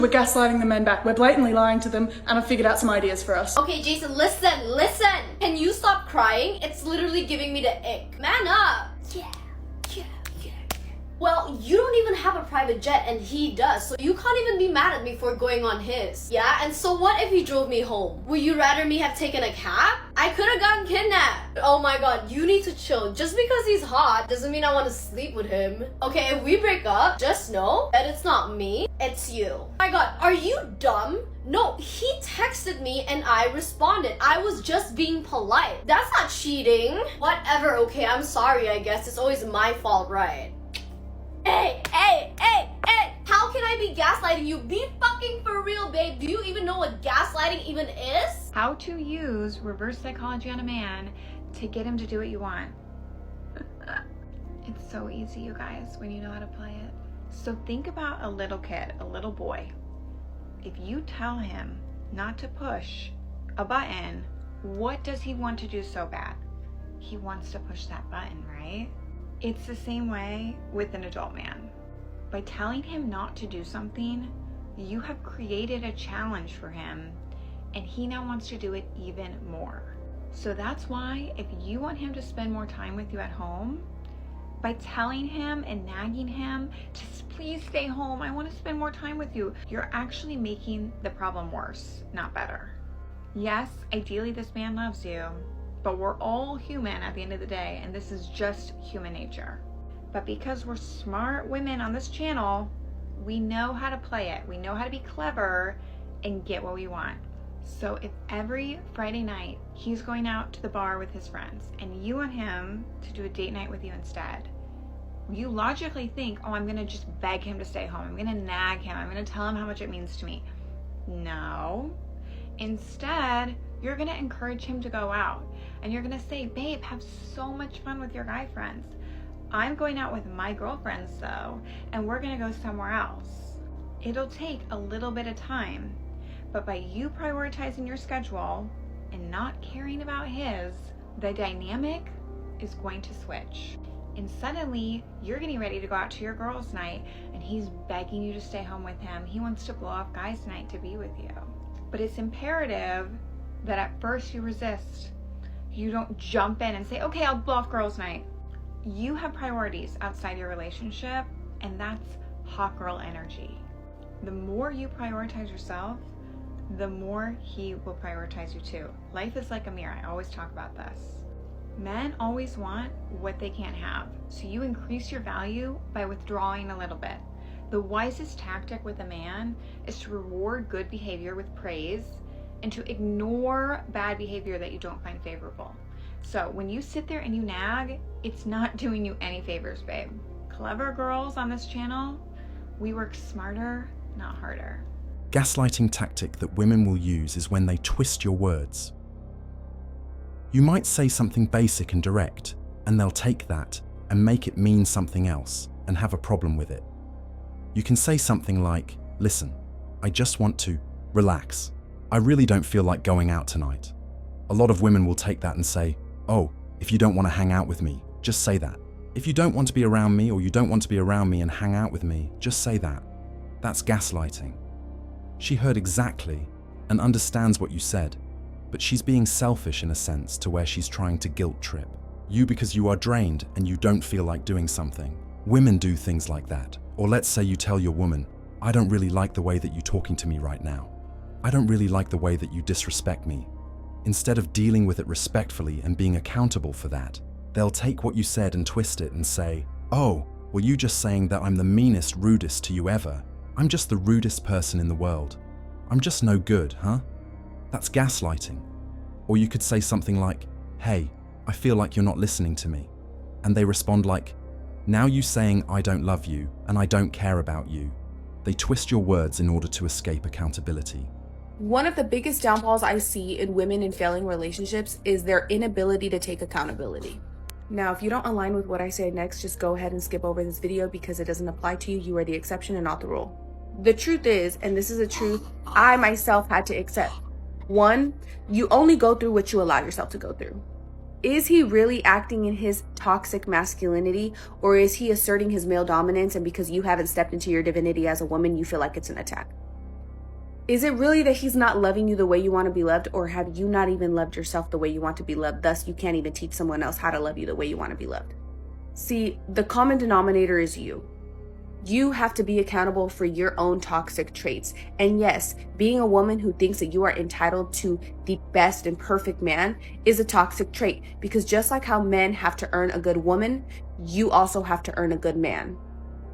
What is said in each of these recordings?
We're gaslighting the men back. We're blatantly lying to them, and I've figured out some ideas for us. Okay, Jason, listen. Can you stop crying? It's literally giving me the ick. Man up. Yeah. Well, you don't even have a private jet and he does, so you can't even be mad at me for going on his. Yeah, and so what if he drove me home? Would you rather me have taken a cab? I could have gotten kidnapped. Oh my god, you need to chill. Just because he's hot doesn't mean I want to sleep with him. Okay, if we break up, just know that it's not me, it's you. Oh my god, are you dumb? No, he texted me and I responded. I was just being polite. That's not cheating. Whatever, okay, I'm sorry, I guess. It's always my fault, right? Hey! How can I be gaslighting you? Be fucking for real, babe. Do you even know what gaslighting even is? How to use reverse psychology on a man to get him to do what you want. It's so easy, you guys, when you know how to play it. So think about a little kid, a little boy. If you tell him not to push a button, what does he want to do so bad? He wants to push that button, right? It's the same way with an adult man. By telling him not to do something, you have created a challenge for him, and he now wants to do it even more. So that's why if you want him to spend more time with you at home, by telling him and nagging him, just please stay home, I want to spend more time with you, you're actually making the problem worse, not better. Yes, ideally this man loves you, but we're all human at the end of the day, and this is just human nature. But because we're smart women on this channel, we know how to play it. We know how to be clever and get what we want. So if every Friday night he's going out to the bar with his friends and you want him to do a date night with you instead, you logically think, oh, I'm gonna just beg him to stay home. I'm gonna nag him. I'm gonna tell him how much it means to me. No. Instead, you're gonna encourage him to go out. And you're gonna say, babe, have so much fun with your guy friends. I'm going out with my girlfriends though, and we're gonna go somewhere else. It'll take a little bit of time, but by you prioritizing your schedule and not caring about his, the dynamic is going to switch. And suddenly you're getting ready to go out to your girls' night and he's begging you to stay home with him. He wants to blow off guys' night to be with you. But it's imperative that at first you resist. You don't jump in and say, okay, I'll blow off girls' night. You have priorities outside your relationship, and that's hot girl energy. The more you prioritize yourself, the more he will prioritize you too. Life is like a mirror. I always talk about this. Men always want what they can't have. So you increase your value by withdrawing a little bit. The wisest tactic with a man is to reward good behavior with praise and to ignore bad behavior that you don't find favorable. So when you sit there and you nag, it's not doing you any favors, babe. Clever girls on this channel, we work smarter, not harder. Gaslighting tactic that women will use is when they twist your words. You might say something basic and direct, and they'll take that and make it mean something else and have a problem with it. You can say something like, listen, I just want to relax. I really don't feel like going out tonight. A lot of women will take that and say, oh, if you don't want to hang out with me, just say that. If you don't want to be around me or you don't want to be around me and hang out with me, just say that. That's gaslighting. She heard exactly and understands what you said, but she's being selfish in a sense to where she's trying to guilt trip you because you are drained and you don't feel like doing something. Women do things like that. Or let's say you tell your woman, I don't really like the way that you're talking to me right now. I don't really like the way that you disrespect me. Instead of dealing with it respectfully and being accountable for that, they'll take what you said and twist it and say, oh, were you just saying that I'm the meanest, rudest to you ever? I'm just the rudest person in the world. I'm just no good, huh? That's gaslighting. Or you could say something like, hey, I feel like you're not listening to me. And they respond like, now you saying I don't love you and I don't care about you. They twist your words in order to escape accountability. One of the biggest downfalls I see in women in failing relationships is their inability to take accountability. Now, if you don't align with what I say next, just go ahead and skip over this video because it doesn't apply to you. You are the exception and not the rule. The truth is, and this is a truth I myself had to accept. 1, you only go through what you allow yourself to go through. Is he really acting in his toxic masculinity, or is he asserting his male dominance, and because you haven't stepped into your divinity as a woman, you feel like it's an attack? Is it really that he's not loving you the way you want to be loved, or have you not even loved yourself the way you want to be loved? Thus, you can't even teach someone else how to love you the way you want to be loved. See, the common denominator is you. You have to be accountable for your own toxic traits. And yes, being a woman who thinks that you are entitled to the best and perfect man is a toxic trait, because just like how men have to earn a good woman, you also have to earn a good man.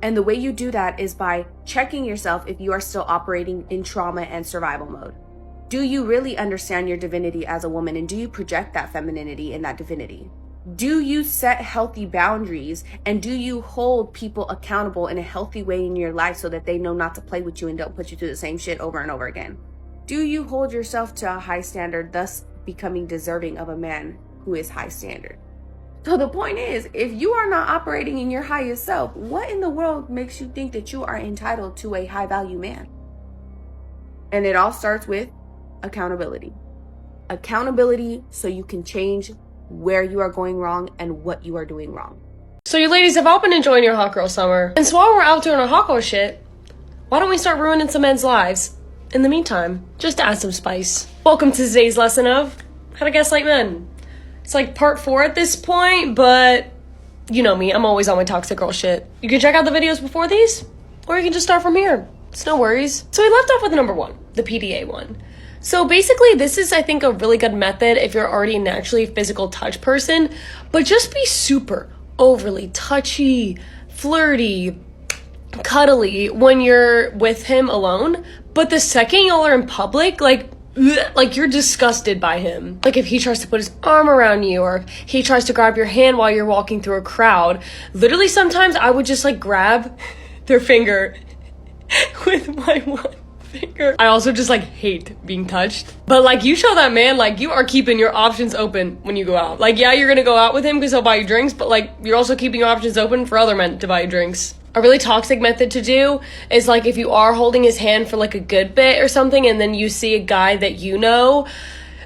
And the way you do that is by checking yourself if you are still operating in trauma and survival mode. Do you really understand your divinity as a woman, and do you project that femininity and that divinity? Do you set healthy boundaries, and do you hold people accountable in a healthy way in your life so that they know not to play with you and don't put you through the same shit over and over again? Do you hold yourself to a high standard, thus becoming deserving of a man who is high standard? So the point is, if you are not operating in your highest self, what in the world makes you think that you are entitled to a high value man? And it all starts with accountability. Accountability so you can change where you are going wrong and what you are doing wrong. So you ladies have all been enjoying your hot girl summer. And so while we're out doing our hot girl shit, why don't we start ruining some men's lives in the meantime, just to add some spice. Welcome to today's lesson of how to gaslight men. It's like part 4 at this point, but you know me, I'm always on my toxic girl shit. You can check out the videos before these, or you can just start from here. It's no worries. So we left off with number 1, the PDA one. So basically this is, I think, a really good method if you're already a naturally physical touch person, but just be super overly touchy, flirty, cuddly when you're with him alone. But the second y'all are in public, like you're disgusted by him. Like if he tries to put his arm around you, or if he tries to grab your hand while you're walking through a crowd. Literally sometimes I would just like grab their finger with my one finger. I also just like hate being touched. But like you show that man like you are keeping your options open when you go out. Like yeah, you're gonna go out with him because he'll buy you drinks, but like you're also keeping your options open for other men to buy you drinks. A really toxic method to do is like if you are holding his hand for like a good bit or something and then you see a guy that you know,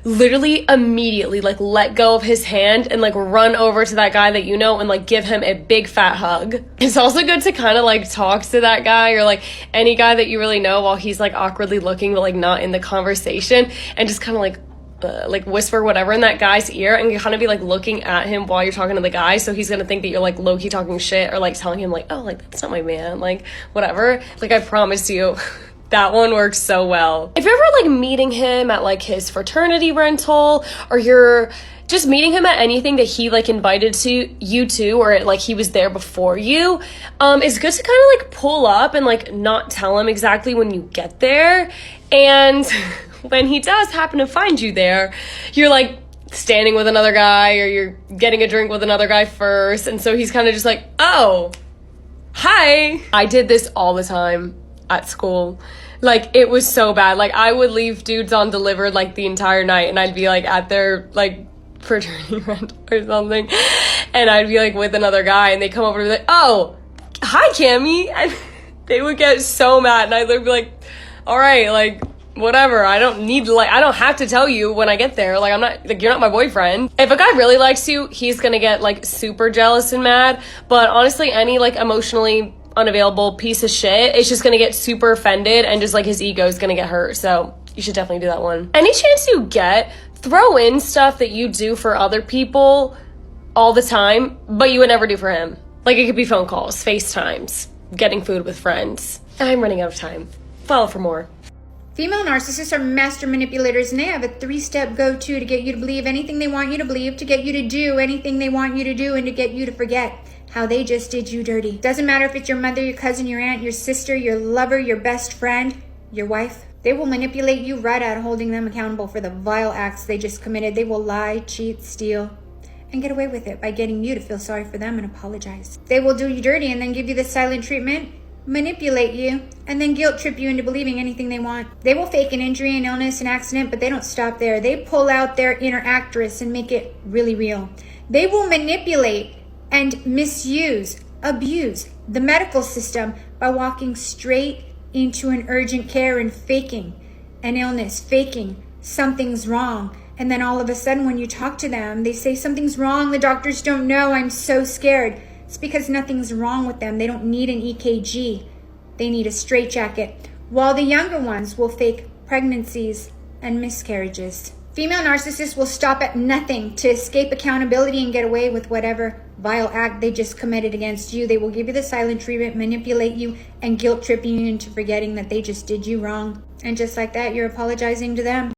literally immediately like let go of his hand and like run over to that guy that you know and like give him a big fat hug. It's also good to kind of like talk to that guy or like any guy that you really know while he's like awkwardly looking but like not in the conversation, and just kind of like whisper whatever in that guy's ear and you kind of be like looking at him while you're talking to the guy, so he's gonna think that you're like low-key talking shit or like telling him like, oh, like that's not my man, like whatever. Like I promise you that one works so well. If you're ever like meeting him at like his fraternity rental, or you're just meeting him at anything that he like invited you to, or like he was there before you, it's good to kind of like pull up and like not tell him exactly when you get there. And when he does happen to find you there, you're like standing with another guy or you're getting a drink with another guy first, and so he's kind of just like, oh, hi. I did this all the time at school. Like it was so bad. Like I would leave dudes on delivered like the entire night, and I'd be like at their like fraternity rental or something, and I'd be like with another guy and they come over and be like, oh, hi Cammy, and they would get so mad, and I'd be like, all right, like whatever, I don't have to tell you when I get there, like I'm not, like you're not my boyfriend. If a guy really likes you, he's gonna get like super jealous and mad, but honestly any like emotionally unavailable piece of shit is just gonna get super offended and just like his ego is gonna get hurt. So you should definitely do that one. Any chance you get, throw in stuff that you do for other people all the time but you would never do for him. Like it could be phone calls, FaceTimes, getting food with friends. I'm running out of time. Follow for more. Female narcissists are master manipulators, and they have a 3-step go-to to get you to believe anything they want you to believe, to get you to do anything they want you to do, and to get you to forget how they just did you dirty. Doesn't matter if it's your mother, your cousin, your aunt, your sister, your lover, your best friend, your wife. They will manipulate you right out of holding them accountable for the vile acts they just committed. They will lie, cheat, steal, and get away with it by getting you to feel sorry for them and apologize. They will do you dirty and then give you the silent treatment, manipulate you, and then guilt trip you into believing anything they want. They will fake an injury, an illness, an accident, but they don't stop there. They pull out their inner actress and make it really real. They will manipulate and misuse, abuse the medical system by walking straight into an urgent care and faking an illness, faking something's wrong. And then all of a sudden when you talk to them, they say something's wrong, the doctors don't know, I'm so scared. It's because nothing's wrong with them. They don't need an EKG. They need a straitjacket while the younger ones will fake pregnancies and miscarriages. Female narcissists will stop at nothing to escape accountability and get away with whatever vile act they just committed against you. They will give you the silent treatment, manipulate you, and guilt trip you into forgetting that they just did you wrong. And just like that, you're apologizing to them.